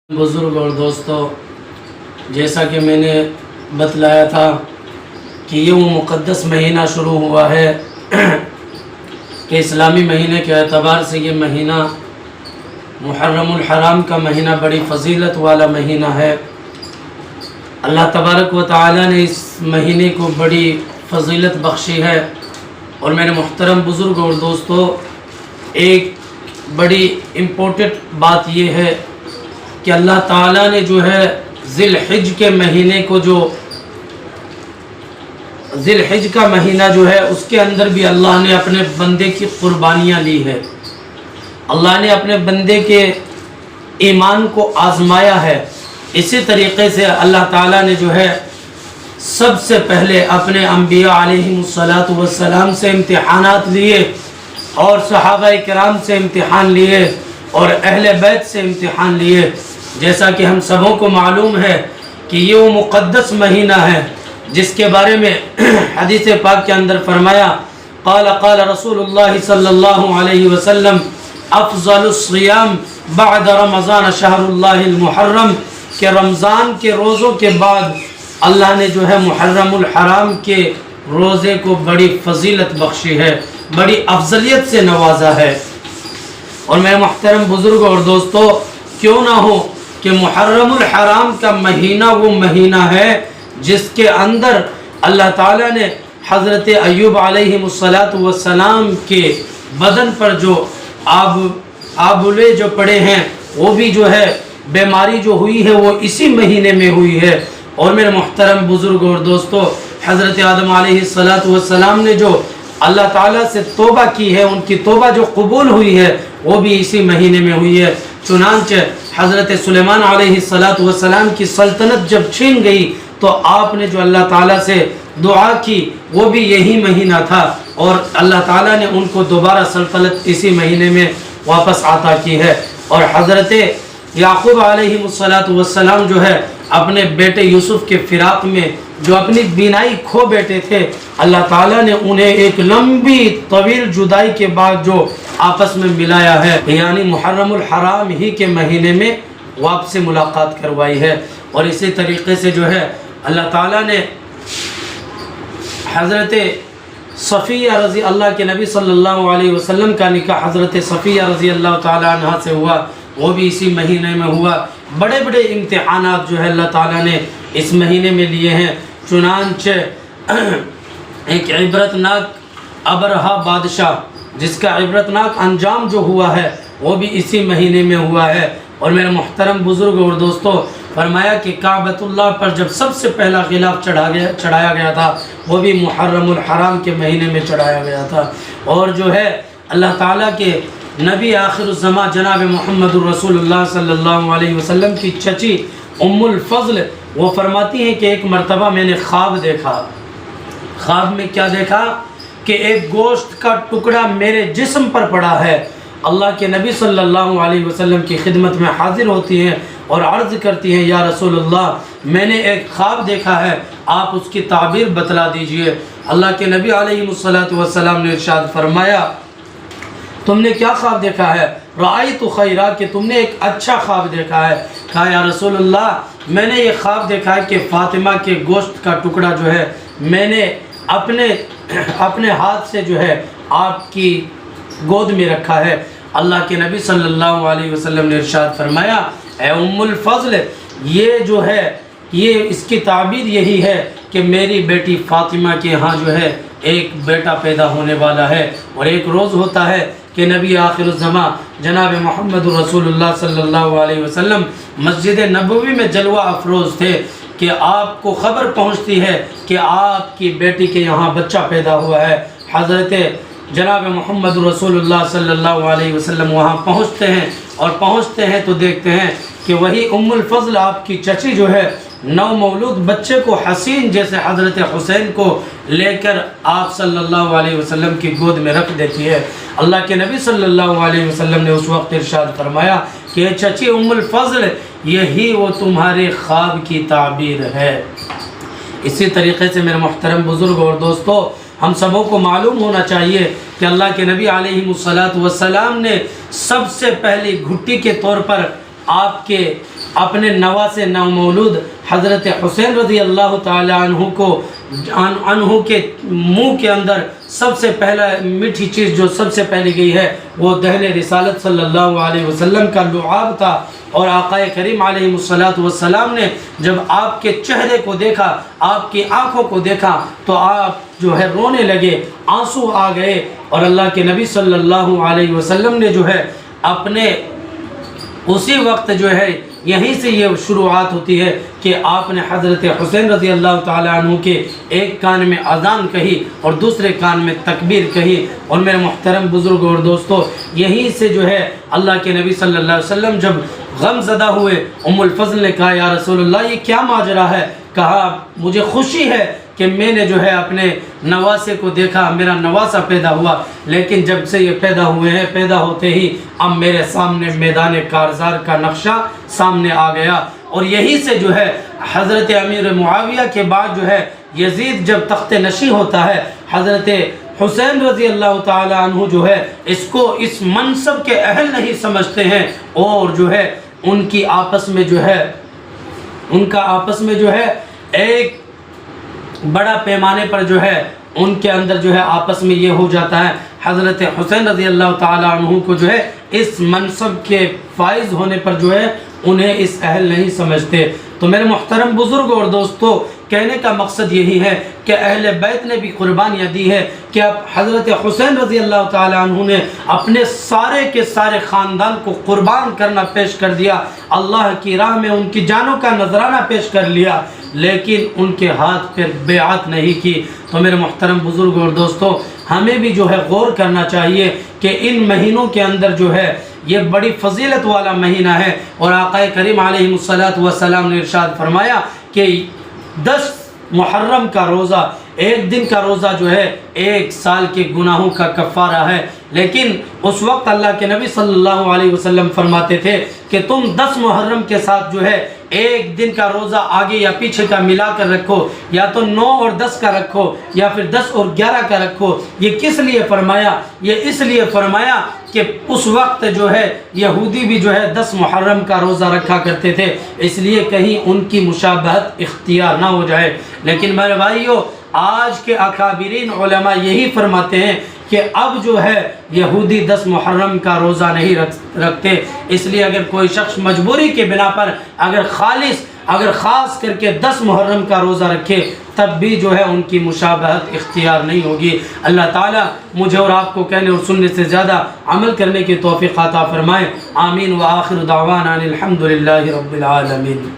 بزرگ اور دوستو، جیسا کہ میں نے بتلایا تھا کہ یہ وہ مقدس مہینہ شروع ہوا ہے کہ اسلامی مہینے کے اعتبار سے یہ مہینہ محرم الحرام کا مہینہ بڑی فضیلت والا مہینہ ہے۔ اللہ تبارک و تعالی نے اس مہینے کو بڑی فضیلت بخشی ہے۔ اور میرے محترم بزرگ اور دوستو، ایک بڑی امپورٹنٹ بات یہ ہے کہ اللہ تعالیٰ نے جو ہے ذی الحج کے مہینے کو، جو ذی الحج کا مہینہ جو ہے، اس کے اندر بھی اللہ نے اپنے بندے کی قربانیاں لی ہے۔ اللہ نے اپنے بندے کے ایمان کو آزمایا ہے۔ اسی طریقے سے اللہ تعالیٰ نے جو ہے سب سے پہلے اپنے انبیاء علیہم السلام سے امتحانات لیے، اور صحابہ کرام سے امتحان لیے، اور اہل بیت سے امتحان لیے۔ جیسا کہ ہم سبوں کو معلوم ہے کہ یہ وہ مقدس مہینہ ہے جس کے بارے میں حدیث پاک کے اندر فرمایا، قال رسول اللہ صلی اللہ علیہ وسلم افضل الصیام بعد رمضان شہر اللہ المحرم، کہ رمضان کے روزوں کے بعد اللہ نے جو ہے محرم الحرام کے روزے کو بڑی فضیلت بخشی ہے، بڑی افضلیت سے نوازا ہے۔ اور میں محترم بزرگ اور دوستو، کیوں نہ ہو کہ محرم الحرام کا مہینہ وہ مہینہ ہے جس کے اندر اللہ تعالیٰ نے حضرت ایوب علیہ السلام کے بدن پر جو آبولے جو پڑے ہیں، وہ بھی جو ہے بیماری جو ہوئی ہے وہ اسی مہینے میں ہوئی ہے۔ اور میرے محترم بزرگ اور دوستو، حضرت آدم علیہ السلام نے جو اللہ تعالیٰ سے توبہ کی ہے، ان کی توبہ جو قبول ہوئی ہے وہ بھی اسی مہینے میں ہوئی ہے۔ چنانچہ حضرت سلیمان علیہ السلام کی سلطنت جب چھین گئی تو آپ نے جو اللہ تعالیٰ سے دعا کی وہ بھی یہی مہینہ تھا، اور اللہ تعالیٰ نے ان کو دوبارہ سلطنت اسی مہینے میں واپس عطا کی ہے۔ اور حضرت یعقوب علیہ السلام جو ہے اپنے بیٹے یوسف کے فراق میں جو اپنی بینائی کھو بیٹھے تھے، اللہ تعالیٰ نے انہیں ایک لمبی طویل جدائی کے بعد جو آپس میں ملایا ہے، یعنی محرم الحرام ہی کے مہینے میں واپس ملاقات کروائی ہے۔ اور اسی طریقے سے جو ہے اللہ تعالیٰ نے حضرت صفیہ رضی اللہ کے نبی صلی اللہ علیہ وسلم کا نکاح حضرت صفیہ رضی اللہ تعالیٰ عنہ سے ہوا، وہ بھی اسی مہینے میں ہوا۔ بڑے بڑے امتحانات جو ہے اللہ تعالیٰ نے اس مہینے میں لیے ہیں۔ چنانچہ ایک عبرتناک ابرہا بادشاہ جس کا عبرتناک انجام جو ہوا ہے وہ بھی اسی مہینے میں ہوا ہے۔ اور میرے محترم بزرگ اور دوستو، فرمایا کہ کعبۃ اللہ پر جب سب سے پہلا غلاف چڑھایا گیا تھا وہ بھی محرم الحرام کے مہینے میں چڑھایا گیا تھا۔ اور جو ہے اللہ تعالیٰ کے نبی آخر الزمان جناب محمد الرسول اللہ صلی اللہ علیہ وسلم کی چچی ام الفضل وہ فرماتی ہیں کہ ایک مرتبہ میں نے خواب دیکھا۔ خواب میں کیا دیکھا کہ ایک گوشت کا ٹکڑا میرے جسم پر پڑا ہے۔ اللہ کے نبی صلی اللہ علیہ وسلم کی خدمت میں حاضر ہوتی ہیں اور عرض کرتی ہیں، یا رسول اللہ، میں نے ایک خواب دیکھا ہے، آپ اس کی تعبیر بتلا دیجئے۔ اللہ کے نبی علیہ السلام نے ارشاد فرمایا، تم نے کیا خواب دیکھا ہے؟ رأیت خیرا، کہ تم نے ایک اچھا خواب دیکھا ہے۔ کہا، یا رسول اللہ، میں نے یہ خواب دیکھا ہے کہ فاطمہ کے گوشت کا ٹکڑا جو ہے میں نے اپنے ہاتھ سے جو ہے آپ کی گود میں رکھا ہے۔ اللہ کے نبی صلی اللہ علیہ وسلم نے ارشاد فرمایا، اے ام الفضل، یہ جو ہے یہ اس کی تعبیر یہی ہے کہ میری بیٹی فاطمہ کے ہاں جو ہے ایک بیٹا پیدا ہونے والا ہے۔ اور ایک روز ہوتا ہے کہ نبی آخر الزمان جناب محمد رسول اللہ صلی اللہ علیہ وسلم مسجد نبوی میں جلوہ افروز تھے کہ آپ کو خبر پہنچتی ہے کہ آپ کی بیٹی کے یہاں بچہ پیدا ہوا ہے۔ حضرت جناب محمد رسول اللہ صلی اللہ علیہ وسلم وہاں پہنچتے ہیں تو دیکھتے ہیں کہ وہی ام الفضل آپ کی چچی جو ہے نو مولود بچے کو حسین جیسے حضرت حسین کو لے کر آپ صلی اللہ علیہ وسلم کی گود میں رکھ دیتی ہے۔ اللہ کے نبی صلی اللہ علیہ وسلم نے اس وقت ارشاد فرمایا کہ چچی ام الفضل، یہی وہ تمہارے خواب کی تعبیر ہے۔ اسی طریقے سے میرے محترم بزرگ اور دوستو، ہم سبوں کو معلوم ہونا چاہیے کہ اللہ کے نبی علیہ السلام نے سب سے پہلی گھٹی کے طور پر آپ اپنے نواز نومولود حضرت حسین رضی اللہ تعالی عنہ کے منہ کے اندر سب سے پہلا میٹھی چیز جو سب سے پہلی گئی ہے وہ دہن رسالت صلی اللہ علیہ وسلم کا لعاب تھا۔ اور آقا کریم علیہ السلام نے جب آپ کے چہرے کو دیکھا، آپ کی آنکھوں کو دیکھا تو آپ جو ہے رونے لگے، آنسو آ گئے۔ اور اللہ کے نبی صلی اللہ علیہ وسلم نے جو ہے اپنے اسی وقت جو ہے یہیں سے یہ شروعات ہوتی ہے کہ آپ نے حضرت حسین رضی اللہ تعالیٰ عنہ کے ایک کان میں اذان کہی اور دوسرے کان میں تکبیر کہی۔ اور میرے محترم بزرگوں اور دوستوں، یہیں سے جو ہے اللہ کے نبی صلی اللہ علیہ وسلم جب غم زدہ ہوئے، ام الفضل نے کہا یا رسول اللہ یہ کیا ماجرا ہے؟ کہا مجھے خوشی ہے کہ میں نے جو ہے اپنے نواسے کو دیکھا، میرا نواسا پیدا ہوا، لیکن جب سے یہ پیدا ہوئے ہیں، پیدا ہوتے ہی اب میرے سامنے میدان کارزار کا نقشہ سامنے آ گیا۔ اور یہی سے جو ہے حضرت امیر معاویہ کے بعد جو ہے یزید جب تخت نشین ہوتا ہے، حضرت حسین رضی اللہ تعالی عنہ جو ہے اس کو اس منصب کے اہل نہیں سمجھتے ہیں، اور جو ہے ان کی آپس میں جو ہے ان کا آپس میں جو ہے ایک بڑا پیمانے پر جو ہے ان کے اندر جو ہے آپس میں یہ ہو جاتا ہے، حضرت حسین رضی اللہ تعالی عنہ کو جو ہے اس منصب کے فائز ہونے پر جو ہے انہیں اس اہل نہیں سمجھتے۔ تو میرے محترم بزرگ اور دوستو، کہنے کا مقصد یہی ہے کہ اہل بیت نے بھی قربانیاں دی ہے کہ اب حضرت حسین رضی اللہ تعالی عنہ نے اپنے سارے کے سارے خاندان کو قربان کرنا پیش کر دیا، اللہ کی راہ میں ان کی جانوں کا نذرانہ پیش کر لیا، لیکن ان کے ہاتھ پر بیعت نہیں کی۔ تو میرے محترم بزرگ اور دوستو، ہمیں بھی جو ہے غور کرنا چاہیے کہ ان مہینوں کے اندر جو ہے یہ بڑی فضیلت والا مہینہ ہے، اور آقا کریم علیہ السلام نے ارشاد فرمایا کہ 10 محرم کا روزہ، ایک دن کا روزہ جو ہے 1 سال کے گناہوں کا کفارہ ہے۔ لیکن اس وقت اللہ کے نبی صلی اللہ علیہ وسلم فرماتے تھے کہ تم 10 محرم کے ساتھ جو ہے ایک دن کا روزہ آگے یا پیچھے کا ملا کر رکھو، یا تو 9 اور 10 کا رکھو یا پھر 10 اور 11 کا رکھو۔ یہ کس لیے فرمایا؟ یہ اس لیے فرمایا کہ اس وقت جو ہے یہودی بھی جو ہے 10 محرم کا روزہ رکھا کرتے تھے، اس لیے کہیں ان کی مشابہت اختیار نہ ہو جائے۔ لیکن میرے بھائیو، آج کے اکابرین علماء یہی فرماتے ہیں کہ اب جو ہے یہودی 10 محرم کا روزہ نہیں رکھتے، اس لیے اگر کوئی شخص مجبوری کے بنا پر اگر خاص کر کے 10 محرم کا روزہ رکھے تب بھی جو ہے ان کی مشابہت اختیار نہیں ہوگی۔ اللہ تعالیٰ مجھے اور آپ کو کہنے اور سننے سے زیادہ عمل کرنے کی توفیق عطا فرمائے۔ آمین۔ وآخر دعوانا الحمدللہ رب العالمین۔